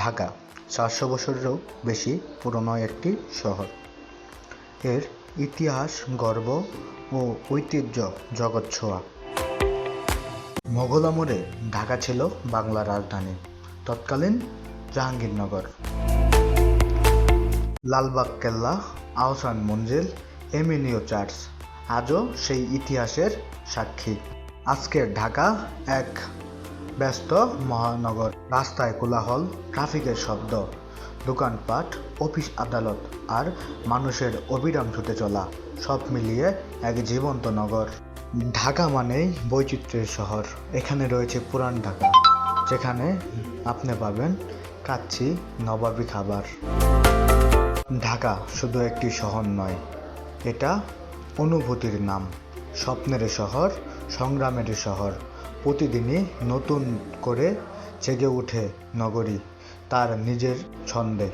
ঢাকা ৪০০ বছরেরও বেশি পুরনো একটি শহর। এর ইতিহাস, গর্ব ও ঐতিহ্য জগৎছোঁয়া। মোগল আমলে ঢাকা ছিল বাংলার রাজধানী, তৎকালীন জাহাঙ্গীরনগর। লালবাগ কেল্লা, আহসান মঞ্জিল, এমিনিও চার্চ আজও সেই ইতিহাসের সাক্ষী। আজকের ঢাকা এক ব্যস্ত মহানগর। রাস্তায় কোলাহল, ট্রাফিকের শব্দ, দোকানপাট, অফিস আদালত আর মানুষের অবিরাম ছুটে চলা, সব মিলিয়ে এক জীবন্ত নগর। ঢাকা মানেই বৈচিত্র্যের শহর। এখানে রয়েছে পুরান ঢাকা, যেখানে আপনি পাবেন কাচ্চি নবাবী খাবার। ঢাকা শুধু একটি শহর নয়, এটা অনুভূতির নাম, স্বপ্নের শহর, সংগ্রামের শহর। প্রতিদিনই নতুন করে জেগে ওঠে নগরী তার নিজের ছন্দে।